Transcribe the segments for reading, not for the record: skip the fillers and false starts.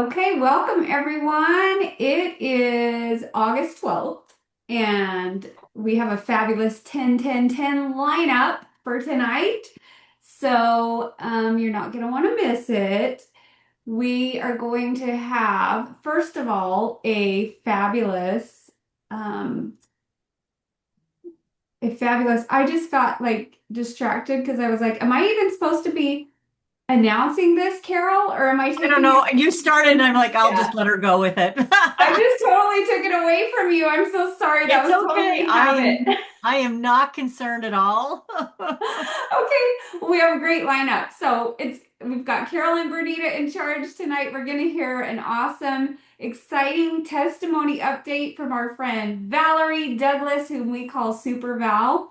Okay, welcome everyone. It is August 12th, and we have a fabulous 10-10-10 lineup for tonight. You're not going to want to miss it. We are going to have, first of all, um, I just got like distracted because I was like, am I even supposed to be announcing this, Carol, or am I I don't taking know. it? You started, and I'm like, I'll Yeah. just let her go with it. I just totally took it away from you. I'm so sorry. That It's was okay. totally habit. I am not concerned at all. Okay, well, we have a great lineup. We've got Carol and Bernita in charge tonight. We're gonna hear an awesome, exciting testimony update from our friend Valerie Douglas, whom we call Super Val.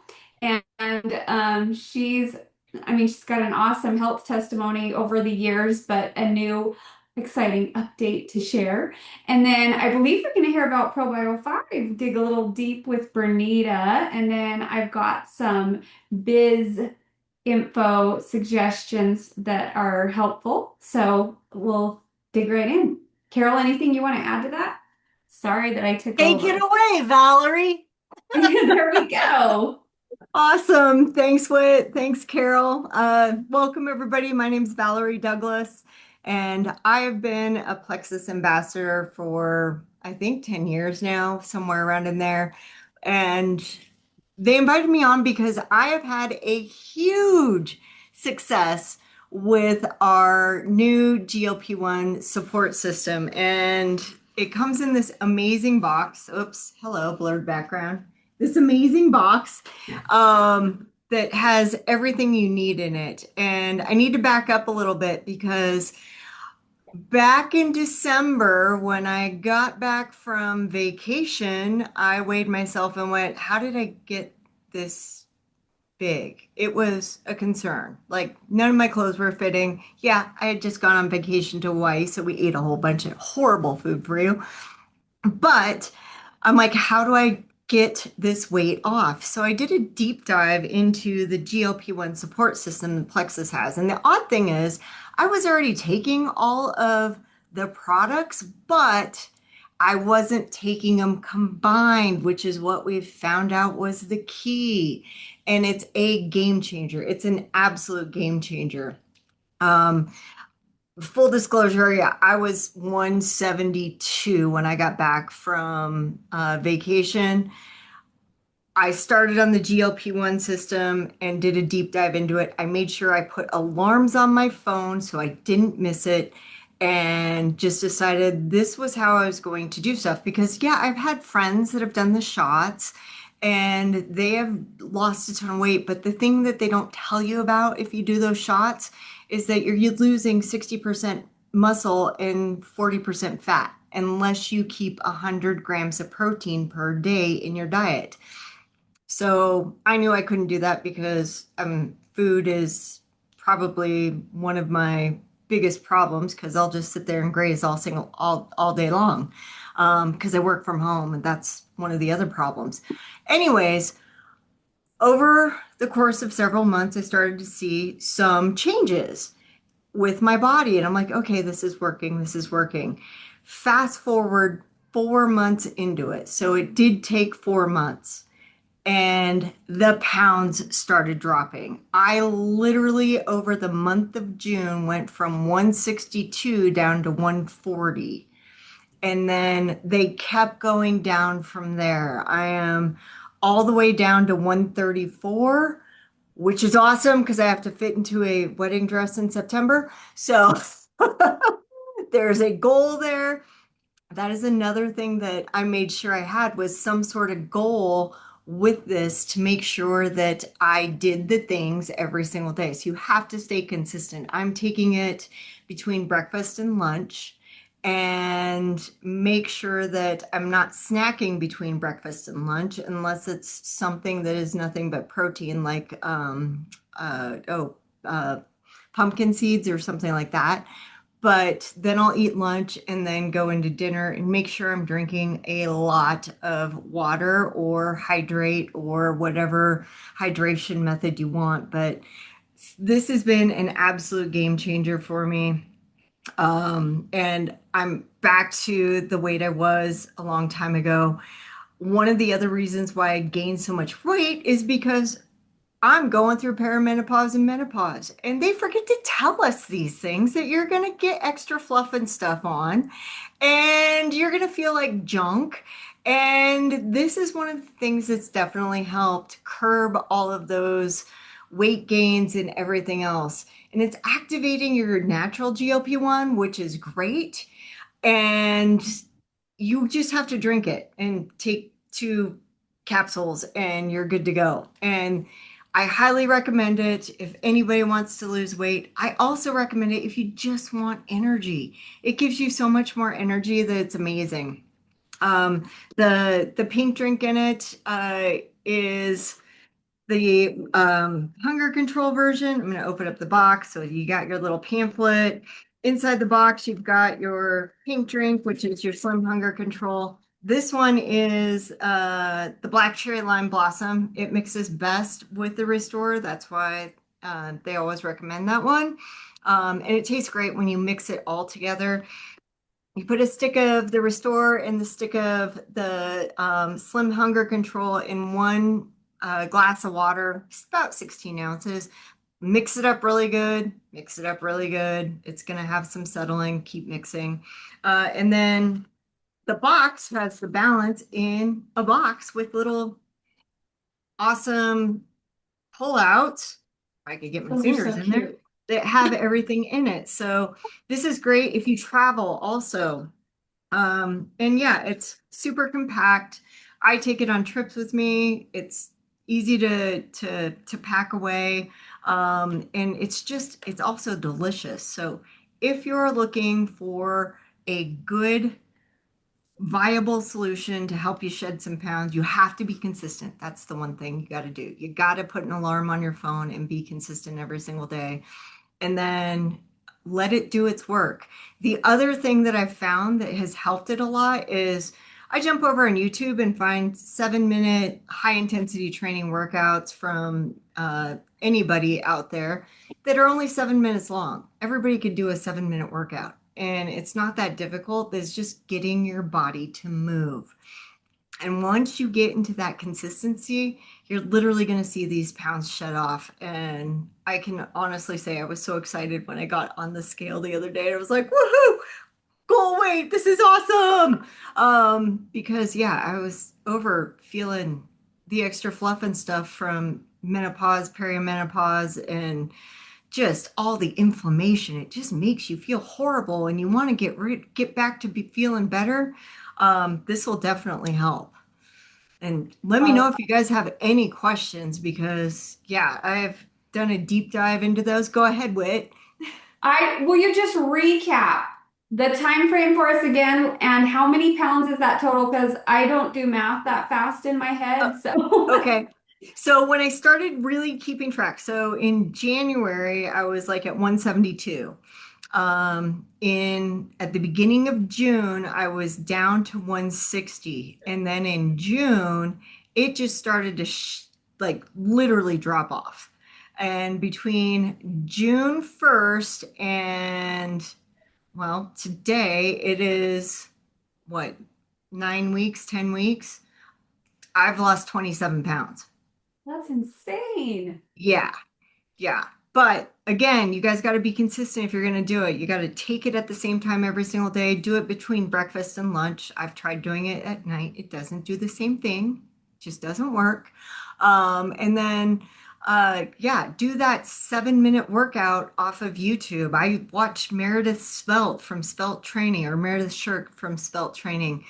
She's got an awesome health testimony over the years, but a new exciting update to share. And then I believe we're going to hear about Probio5, dig a little deep with Bernita. And then I've got some biz info suggestions that are helpful. So we'll dig right in. Carol, anything you want to add to that? Sorry that I took Take it over. away, Valerie. There we go. Awesome. Thanks, Whit. Thanks, Carol. Welcome, everybody. My name's Valerie Douglas, and I have been a Plexus ambassador for, I think, 10 years now, somewhere around in there. And they invited me on because I have had a huge success with our new GLP-1 support system. And it comes in this amazing box. Oops, hello, blurred background. This amazing box that has everything you need in it. And I need to back up a little bit because back in December, when I got back from vacation, I weighed myself and went, how did I get this big? It was a concern. Like, none of my clothes were fitting. Yeah, I had just gone on vacation to Hawaii, so we ate a whole bunch of horrible food for you. But I'm like, how do I get this weight off? So I did a deep dive into the GLP-1 support system that Plexus has. And the odd thing is, I was already taking all of the products, but I wasn't taking them combined, which is what we found out was the key. And it's a game changer. It's an absolute game changer. Um, Full disclosure, yeah, I was 172 when I got back from vacation. I started on the GLP-1 system and did a deep dive into it. I made sure I put alarms on my phone so I didn't miss it and just decided this was how I was going to do stuff because, yeah, I've had friends that have done the shots and they have lost a ton of weight. But the thing that they don't tell you about if you do those shots is that you're losing 60% muscle and 40% fat unless you keep 100 grams of protein per day in your diet. So I knew I couldn't do that because food is probably one of my biggest problems because I'll just sit there and graze all day long because I work from home and that's one of the other problems. Anyways, over the course of several months, I started to see some changes with my body, and I'm like, okay, this is working. This is working. Fast forward 4 months into it, so it did take 4 months and the pounds started dropping. I literally, over the month of June, went from 162 down to 140. And then they kept going down from there. I am all the way down to 134, which is awesome because I have to fit into a wedding dress in September. So there's a goal there. That is another thing that I made sure I had was some sort of goal with this to make sure that I did the things every single day. So you have to stay consistent. I'm taking it between breakfast and lunch and make sure that I'm not snacking between breakfast and lunch unless it's something that is nothing but protein like uh, oh uh, pumpkin seeds or something like that. But then I'll eat lunch and then go into dinner and make sure I'm drinking a lot of water or hydrate or whatever hydration method you want. But this has been an absolute game changer for me. And I'm back to the weight I was a long time ago. One of the other reasons why I gained so much weight is because I'm going through perimenopause and menopause, and they forget to tell us these things that you're going to get extra fluff and stuff on, and you're going to feel like junk. And this is one of the things that's definitely helped curb all of those weight gains and everything else. And it's activating your natural GLP-1, which is great. And you just have to drink it and take 2 capsules and you're good to go. And I highly recommend it if anybody wants to lose weight. I also recommend it if you just want energy. It gives you so much more energy that it's amazing. The pink drink in it is the hunger control version. I'm going to open up the box. So you got your little pamphlet. Inside the box, you've got your pink drink, which is your Slim Hunger Control. This one is the black cherry lime blossom. It mixes best with the Restore. That's why they always recommend that one. And it tastes great when you mix it all together. You put a stick of the Restore and the stick of the Slim Hunger Control in one glass of water. It's about 16 ounces. Mix it up really good. Mix it up really good. It's going to have some settling. Keep mixing. And then the box has the balance in a box with little awesome pullouts. I could get my Those are fingers so in there cute. that have everything in it. So this is great if you travel also. And yeah, it's super compact. I take it on trips with me. It's easy to pack away. And it's also delicious. So if you're looking for a good, viable solution to help you shed some pounds, you have to be consistent. That's the one thing you got to do. You got to put an alarm on your phone and be consistent every single day and then let it do its work. The other thing that I've found that has helped it a lot is I jump over on YouTube and find 7-minute high intensity training workouts from anybody out there that are only 7 minutes long. Everybody could do a 7-minute workout. And it's not that difficult. It's just getting your body to move. And once you get into that consistency, you're literally going to see these pounds shed off. And I can honestly say I was so excited when I got on the scale the other day. I was like, woohoo, goal weight, this is awesome. Because yeah, I was over feeling the extra fluff and stuff from menopause, perimenopause, and just all the inflammation. It just makes you feel horrible and you want to get back to be feeling better. This will definitely help. And let me know Oh, if you guys have any questions because, yeah, I've done a deep dive into those. Go ahead, Whit. I will you just recap the time frame for us again and how many pounds is that total? Because I don't do math that fast in my Uh, head. So okay. So when I started really keeping track, so in January, I was like at 172. In at the beginning of June, I was down to 160. And then in June, it just started to like literally drop off. And between June 1st and well, today it is what, 9 weeks, 10 weeks. I've lost 27 pounds. that's insane. Yeah, yeah. But again, you guys got to be consistent if you're going to do it. You got to take it at the same time every single day. Do it between breakfast and lunch. I've tried doing it at night. It doesn't do the same thing. It just doesn't work. And then, yeah, do that 7-minute workout off of YouTube. I watched Meredith Spelt from Spelt Training or Meredith Shirk from Spelt Training.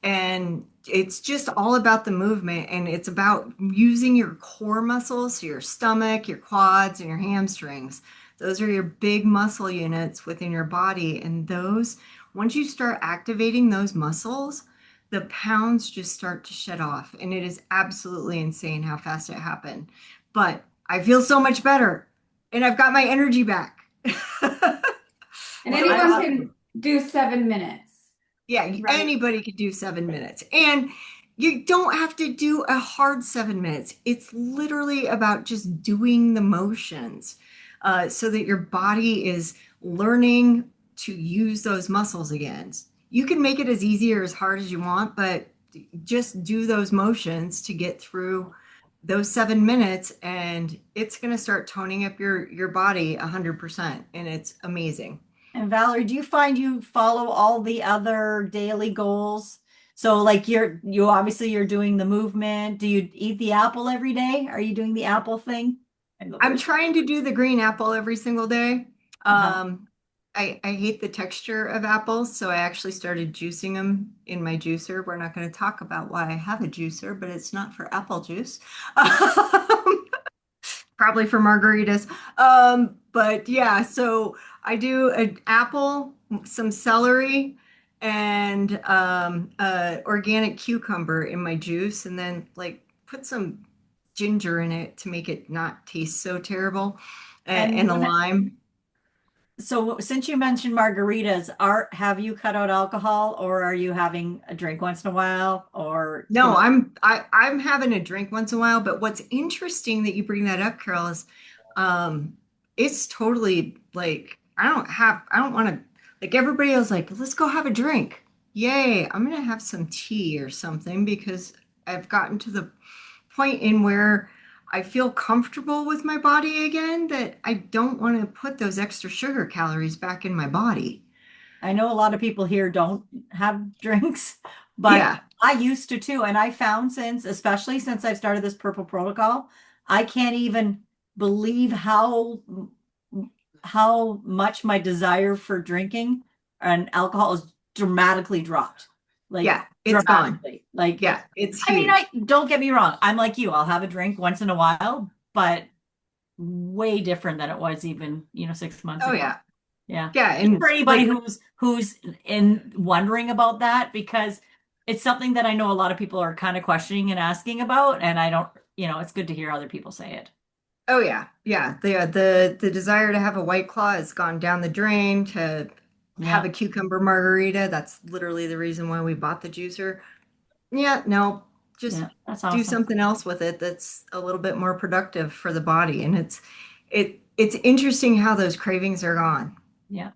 And it's just all about the movement and it's about using your core muscles, so your stomach, your quads, and your hamstrings. Those are your big muscle units within your body. And those, once you start activating those muscles, the pounds just start to shed off. And it is absolutely insane how fast it happened. But I feel so much better and I've got my energy back. And So it's anyone awesome. can do 7 minutes, Yeah, right? anybody could do 7 minutes. And you don't have to do a hard 7 minutes. It's literally about just doing the motions so that your body is learning. to use those muscles again. You can make it as easy or as hard as you want, but just do those motions to get through those 7 minutes, and it's going to start toning up your body 100%, and it's amazing. And Valerie, do you find you follow all the other daily goals? So like you obviously you're doing the movement. Do you eat the apple every day? Are you doing the apple thing? I go I'm very trying to do the green apple every single day. uh-huh. I hate the texture of apples, so I actually started juicing them in my juicer. We're not going to talk about why I have a juicer, but it's not for apple juice. Probably for margaritas. But yeah, so I do an apple, some celery, and organic cucumber in my juice, and then like put some ginger in it to make it not taste so terrible, And and a lime. so since you mentioned margaritas, are have you cut out alcohol or are you having a drink once in a while or No, I'm having a drink once in a while, but what's interesting that you bring that up, Carol, is um it's totally like I don't want to, like, everybody else like, let's go have a drink. Yay, I'm gonna have some tea or something because I've gotten to the point in where I feel comfortable with my body again, that I don't want to put those extra sugar calories back in my body. I know a lot of people here don't have drinks, but Yeah, I used to too. And I found especially since I've started this purple protocol, I can't even believe how much my desire for drinking and alcohol is dramatically dropped. Like yeah, it's gone. dramatically. Like Yeah, it's I mean, I huge. don't get me wrong. I'm like you. I'll have a drink once in a while, but way different than it was even, 6 months Oh ago. yeah. Yeah. Yeah, Just and for anybody like, who's in wondering about that, because it's something that I know a lot of people are kind of questioning and asking about, and I don't, it's good to hear other people say it. oh yeah, yeah. The desire to have a White Claw has gone down the drain. To have Yeah. a cucumber margarita, that's literally the reason why we bought the juicer. Yeah, no, just Yeah. That's do awesome. something else with it that's a little bit more productive for the body. And it's interesting how those cravings are gone. Yeah.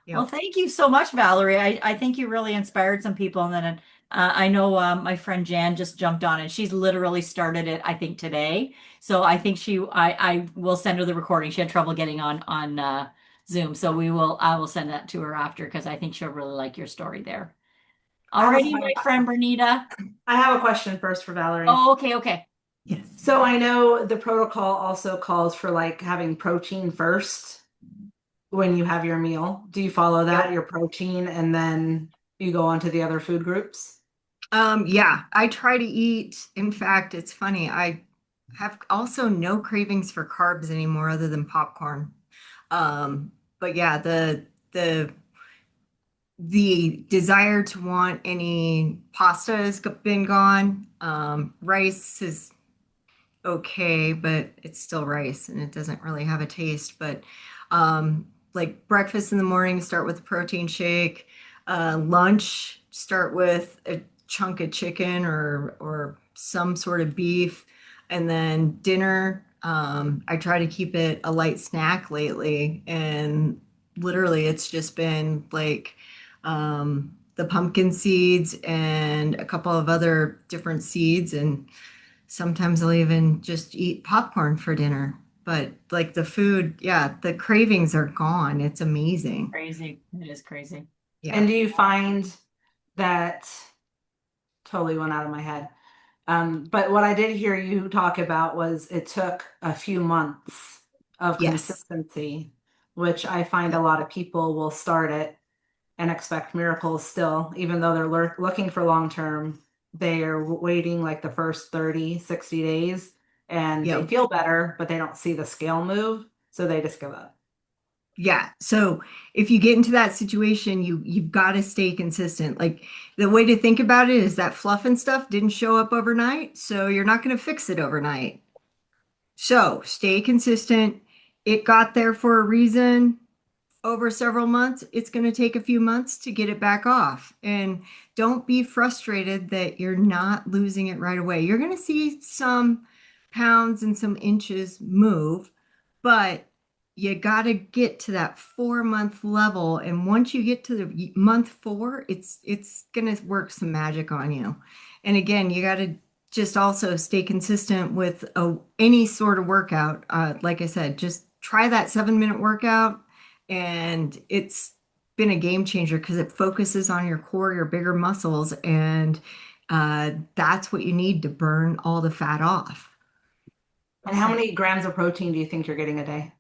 Well, Yep. thank you so much, Valerie. I think you really inspired some people. And then I know my friend Jan just jumped on and she's literally started it, I think, today. So I think I will send her the recording. She had trouble getting on Zoom. So I will send that to her after because I think she'll really like your story there. I have Alrighty, my friend Bernita. I have a question first for Valerie. Oh, okay, okay. Yes. So I know the protocol also calls for like having protein first when you have your meal. Do you follow that, Yep. your protein, and then you go on to the other food groups? Yeah, I try to eat. In fact, it's funny. I have also no cravings for carbs anymore other than popcorn. But yeah, the desire to want any pasta has been gone. Rice is okay, but it's still rice and it doesn't really have a taste. But like breakfast in the morning, start with a protein shake. Lunch, start with a chunk of chicken or some sort of beef. And then dinner, I try to keep it a light snack lately. And literally, it's just been like the pumpkin seeds and a couple of other different seeds. And sometimes I'll even just eat popcorn for dinner. But like the food, yeah, the cravings are gone. It's amazing. Crazy. It is crazy. And Yeah. do you find that totally went out of my head? But what I did hear you talk about was it took a few months of Yes. consistency, which I find a lot of people will start it and expect miracles still, even though they're looking for long term. They are waiting like the first 30, 60 days and they Yep. feel better, but they don't see the scale move. So they just give up. Yeah. So if you get into that situation, you've got to stay consistent. Like, the way to think about it is that fluff and stuff didn't show up overnight, so you're not going to fix it overnight. So stay consistent. It got there for a reason. Over several months, it's going to take a few months to get it back off. And don't be frustrated that you're not losing it right away. You're going to see some pounds and some inches move, but you got to get to that 4 month level. And once you get to the month four, it's gonna work some magic on you. And again, you got to just also stay consistent with any sort of workout. Like I said, just try that 7 minute workout, and it's been a game changer because it focuses on your core, your bigger muscles, and that's what you need to burn all the fat off. And how many grams of protein do you think you're getting a day?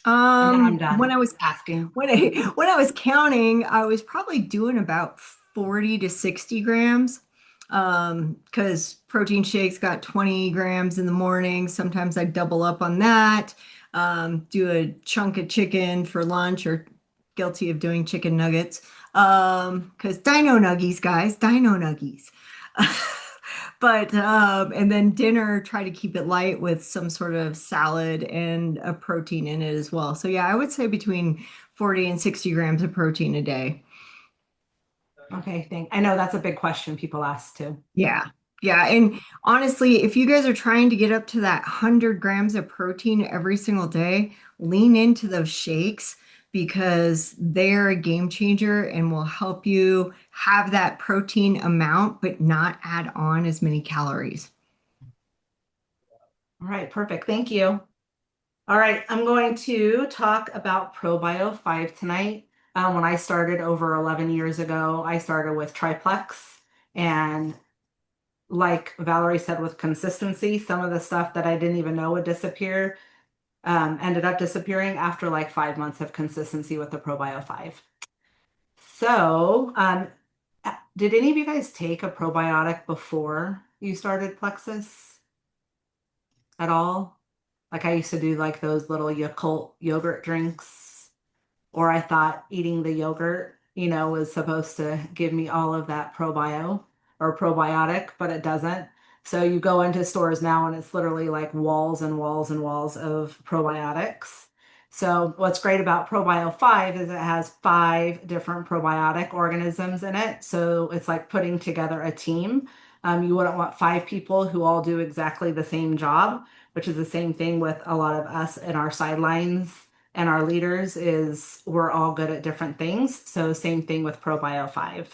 And then I'm When done I was asking. when I was counting, I was probably doing about 40 to 60 grams. Because protein shakes got 20 grams in the morning. Sometimes I double up on that. Do a chunk of chicken for lunch, or guilty of doing chicken nuggets. Because dino nuggies, guys, dino nuggies. But and then dinner, try to keep it light with some sort of salad and a protein in it as well. So yeah, I would say between 40 and 60 grams of protein a day. Okay, I know that's a big question people ask too. Yeah. Yeah. And honestly, if you guys are trying to get up to that 100 grams of protein every single day, lean into those shakes because they're a game changer and will help you have that protein amount, but not add on as many calories. All right, perfect. Thank you. All right, I'm going to talk about Probio5 tonight. When I started over 11 years ago, I started with triplex. And like Valerie said, with consistency, some of the stuff that I didn't even know would disappear ended up disappearing after like 5 months of consistency with the Probio5. So, did any of you guys take a probiotic before you started Plexus at all? Like I used to do like those little Yakult yogurt drinks, or I thought eating the yogurt, was supposed to give me all of that probio or probiotic, but it doesn't. So you go into stores now and it's literally like walls and walls and walls of probiotics. So what's great about Probio5 is it has 5 different probiotic organisms in it. So it's like putting together a team. You wouldn't want 5 people who all do exactly the same job, which is the same thing with a lot of us in our sidelines and our leaders is we're all good at different things. So same thing with Probio5.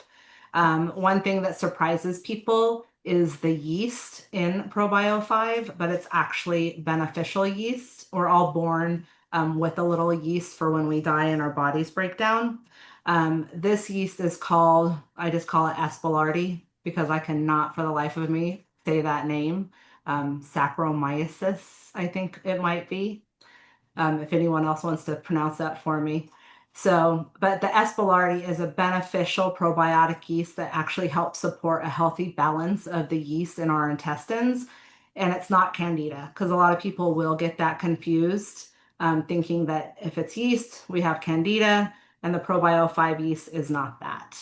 One thing that surprises people is the yeast in Probio5, but it's actually beneficial yeast. We're all born with a little yeast for when we die and our bodies break down. This yeast is called, I just call it Aspergillosis because I cannot for the life of me say that name. Saccharomyces, I think it might be, if anyone else wants to pronounce that for me. So, but the Aspergillosis is a beneficial probiotic yeast that actually helps support a healthy balance of the yeast in our intestines. And it's not Candida, because a lot of people will get that confused, thinking that if it's yeast, we have Candida, and the Probio5 yeast is not that.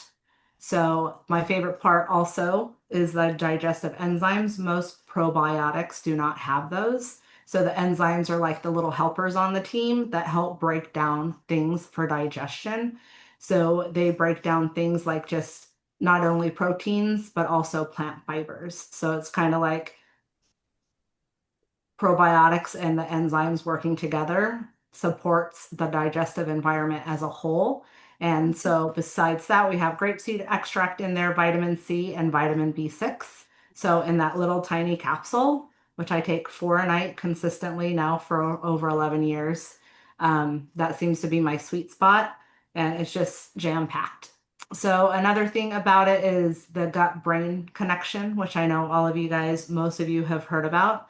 So, my favorite part also is the digestive enzymes. Most probiotics do not have those. So the enzymes are like the little helpers on the team that help break down things for digestion. So they break down things like just not only proteins, but also plant fibers. So it's kind of like probiotics and the enzymes working together supports the digestive environment as a whole. And so besides that, we have grapeseed extract in there, vitamin C and vitamin B6. So in that little tiny capsule, which I take 4 a night consistently now for over 11 years, that seems to be my sweet spot. And it's just jam packed. So another thing about it is the gut brain connection, which I know all of you guys, most of you have heard about.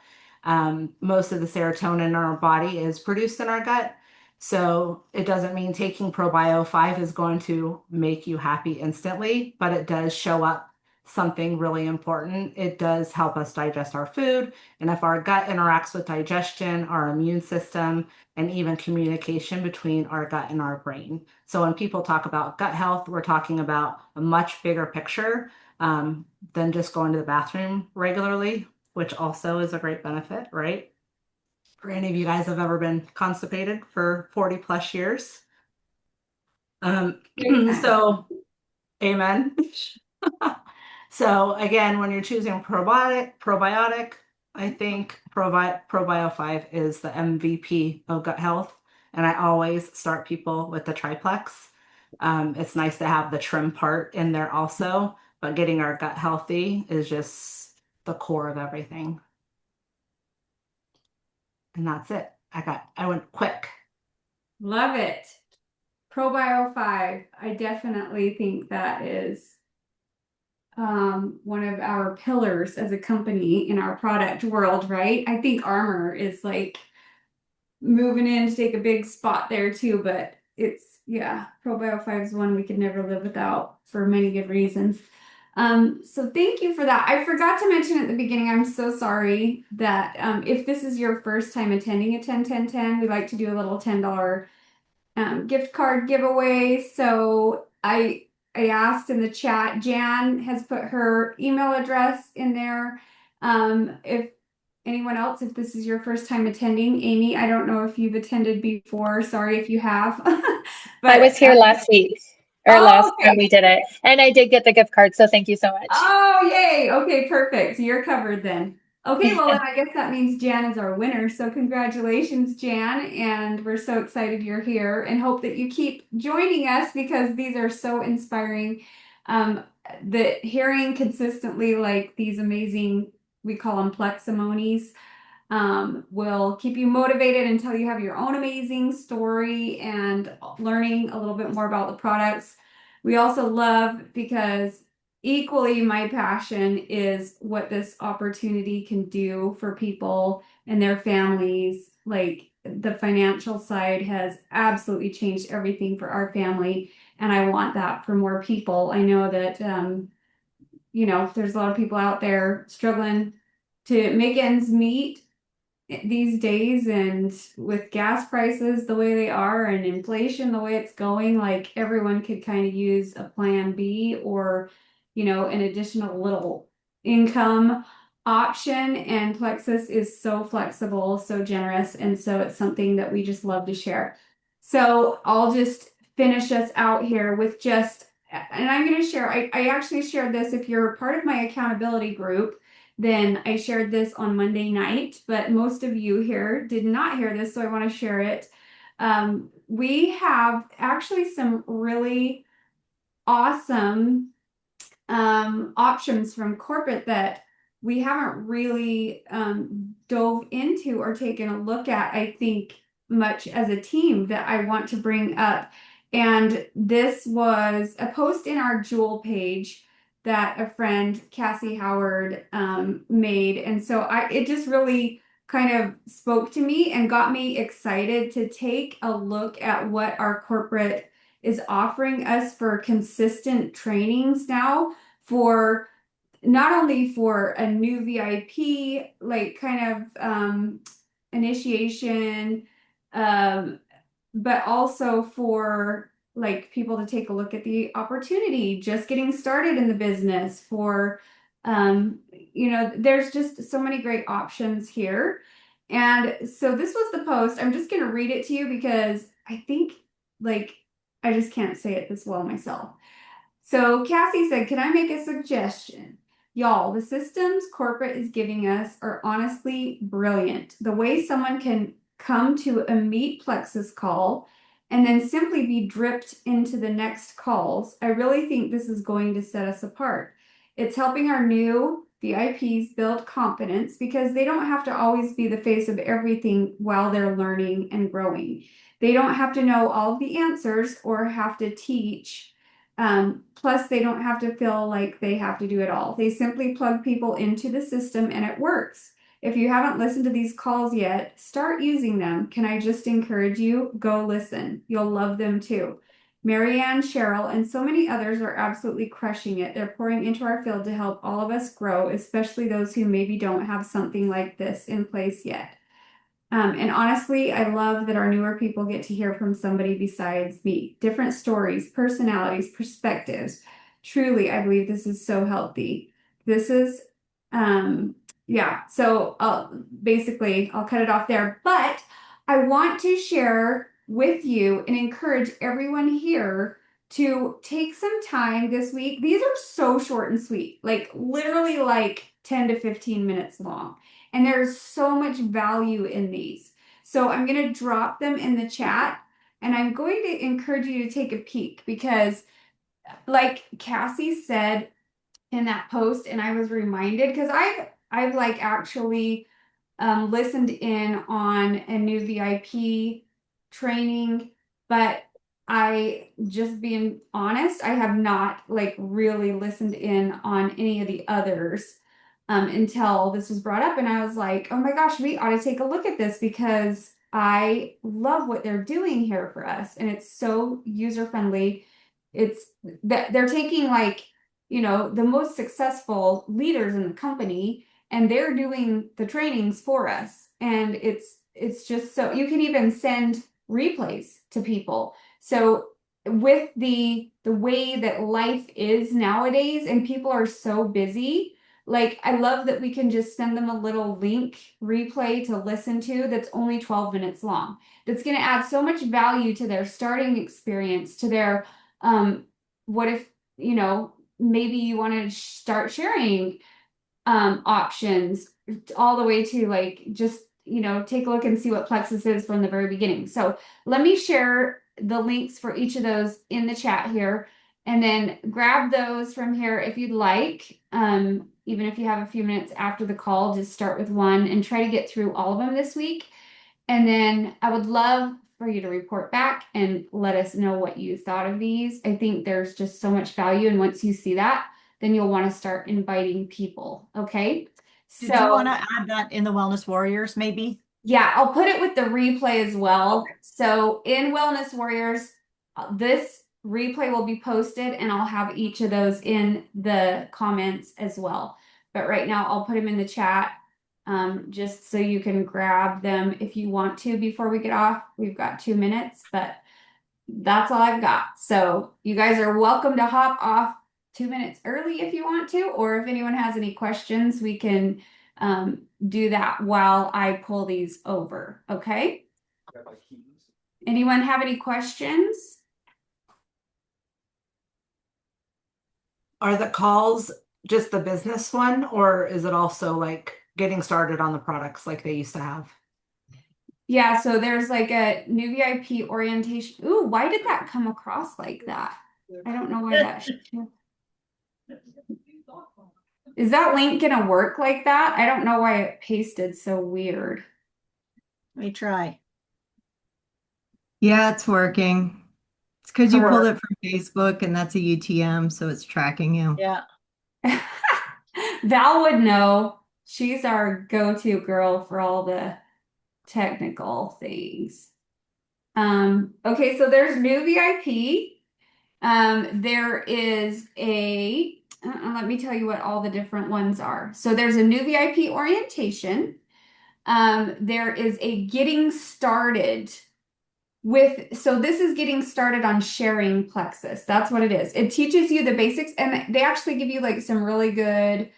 Most of the serotonin in our body is produced in our gut. So it doesn't mean taking Probio5 is going to make you happy instantly, but it does show up something really important. It does help us digest our food. And if our gut interacts with digestion, our immune system, and even communication between our gut and our brain. So when people talk about gut health, we're talking about a much bigger picture than just going to the bathroom regularly, which also is a great benefit, right? For any of you guys have ever been constipated for 40 plus years. Amen. So, amen. So again, when you're choosing probiotic, I think Probio5 is the MVP of gut health. And I always start people with the triplex. It's nice to have the trim part in there also, but getting our gut healthy is just the core of everything. And that's it. I went quick. Love it. Probio5. I definitely think that is one of our pillars as a company in our product world, right? I think Armor is like moving in to take a big spot there too, but it's, yeah, Probio5 is one we could never live without for many good reasons. So thank you for that. I forgot to mention at the beginning, I'm so sorry that if this is your first time attending a 10-10-10, we like to do a little $10 gift card giveaway. So I asked in the chat, Jan has put her email address in there. If anyone else, if this is your first time attending, Amy, I don't know if you've attended before. Sorry if you have. I was But here last week or oh, last time okay. we did it, and I did get the gift card, so thank you so much. Oh, yay. Okay, perfect. You're covered then. Okay, well, then I guess that means Jan is our winner. So congratulations, Jan. And we're so excited you're here and hope that you keep joining us because these are so inspiring. The hearing consistently like these amazing, we call them pleximonies, will keep you motivated until you have your own amazing story and learning a little bit more about the products. We also love because equally my passion is what this opportunity can do for people and their families. Like the financial side has absolutely changed everything for our family, and I want that for more people. I know that there's a lot of people out there struggling to make ends meet these days, and with gas prices the way they are and inflation the way it's going, like everyone could kind of use a plan B or an additional little income option, and Plexus is so flexible, so generous, and so it's something that we just love to share. So I'll just finish us out here with just, and I'm going to share, I actually shared this. If you're part of my accountability group, then I shared this on Monday night, but most of you here did not hear this, so I want to share it. We have actually some really awesome options from corporate that we haven't really dove into or taken a look at, I think, much as a team that I want to bring up. And this was a post in our Jewel page that a friend, Cassie Howard, made. And so it just really kind of spoke to me and got me excited to take a look at what our corporate is offering us for consistent trainings now, for not only for a new VIP, like kind of initiation, um, but also for like people to take a look at the opportunity, just getting started in the business for, there's just so many great options here. And so this was the post. I'm just going to read it to you because I think like I just can't say it this well myself. So Cassie said, can I make a suggestion? Y'all, the systems corporate is giving us are honestly brilliant. The way someone can come to a Meet Plexus call and then simply be dripped into the next calls, I really think this is going to set us apart. It's helping our new VIPs build confidence because they don't have to always be the face of everything while they're learning and growing. They don't have to know all of the answers or have to teach. Plus, they don't have to feel like they have to do it all. They simply plug people into the system and it works. If you haven't listened to these calls yet, start using them. Can I just encourage you? Go listen. You'll love them too. Marianne, Cheryl, and so many others are absolutely crushing it. They're pouring into our field to help all of us grow, especially those who maybe don't have something like this in place yet. And honestly, I love that our newer people get to hear from somebody besides me. Different stories, personalities, perspectives. Truly, I believe this is so healthy. This is, yeah. So I'll cut it off there. But I want to share with you and encourage everyone here to take some time this week. These are so short and sweet, like literally like 10 to 15 minutes long. And there's so much value in these. So I'm going to drop them in the chat, and I'm going to encourage you to take a peek because, like Cassie said in that post, and I was reminded because I've like actually listened in on a new VIP training, but I just being honest, I have not like really listened in on any of the others until this was brought up. And I was like, oh my gosh, we ought to take a look at this because I love what they're doing here for us. And it's so user friendly. It's that they're taking like, the most successful leaders in the company and they're doing the trainings for us. And it's just so you can even send replays to people. So with the way that life is nowadays and people are so busy, like I love that we can just send them a little link replay to listen to that's only 12 minutes long. That's going to add so much value to their starting experience, to their what if, maybe you want to start sharing options all the way to like just take a look and see what Plexus is from the very beginning. So let me share the links for each of those in the chat here, and then grab those from here if you'd like. Even if you have a few minutes after the call, just start with one and try to get through all of them this week. And then I would love for you to report back and let us know what you thought of these. I think there's just so much value. And once you see that, then you'll want to start inviting people. Okay. Did you want So to add that in the Wellness Warriors, maybe? yeah, I'll put it with the replay as well. So in Wellness Warriors, this replay will be posted and I'll have each of those in the comments as well. But right now I'll put them in the chat just so you can grab them if you want to before we get off. We've got 2 minutes, but that's all I've got. So you guys are welcome to hop off 2 minutes early if you want to, or if anyone has any questions, we can do that while I pull these over. Okay. Anyone have any questions? Are the calls just the business one, or is it also like getting started on the products like they used to have? Yeah, so there's like a new VIP orientation. Ooh, why did that come across like that? I don't know why that is that link gonna work like that? I don't know why it pasted so weird. Let me try. Yeah, it's working. It's because you pulled it from Facebook and that's a UTM, so it's tracking you. Yeah. Val would know. She's our go-to girl for all the technical things. Okay, so there's new VIP. There is let me tell you what all the different ones are. So there's a new VIP orientation. There is a getting started so this is getting started on sharing Plexus. That's what it is. It teaches you the basics, and they actually give you like some really good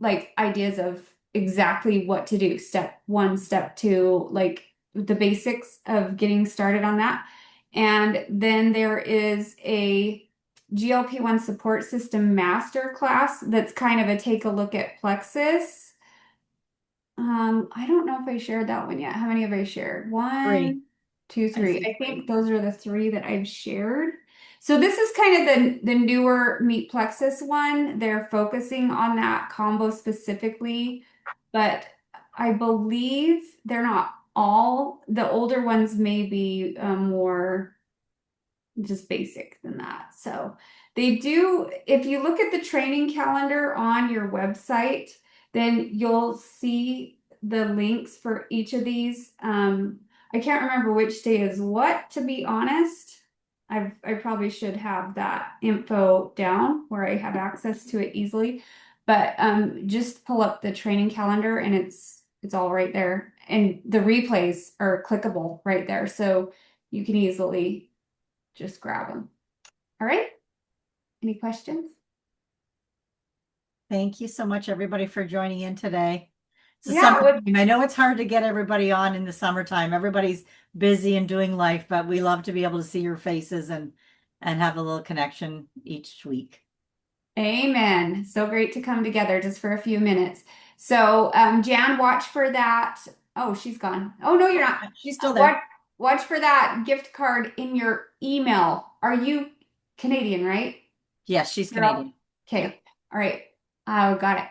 like ideas of exactly what to do. Step 1, step 2, like the basics of getting started on that. And then there is a GLP-1 support system master class that's kind of a take a look at Plexus. I don't know if I shared that one yet. How many have I shared? 1, 3. 2, 3. see I think those are the 3 that I've shared. So this is kind of the newer Meet Plexus one. They're focusing on that combo specifically, but I believe they're not all. The older ones may be more just basic than that. So they do, if you look at the training calendar on your website, then you'll see the links for each of these. I can't remember which day is what, to be honest. I probably should have that info down where I have access to it easily. But just pull up the training calendar and it's all right there. And the replays are clickable right there. So you can easily just grab them. All right. Any questions? Thank you so much, everybody, for joining in today. It's the Yeah, summertime. I know it's hard to get everybody on in the summertime. Everybody's busy and doing life, but we love to be able to see your faces and have a little connection each week. Amen. So great to come together just for a few minutes. So Jan, watch for that Oh, she's gone. Oh, no, you're not. She's still there. Watch for that gift card in your email. Are you Canadian, right? Yes, she's Girl? Canadian. Okay. All right. Oh, got it.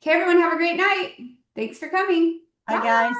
Okay, everyone, have a great night. Thanks for coming. Bye, guys.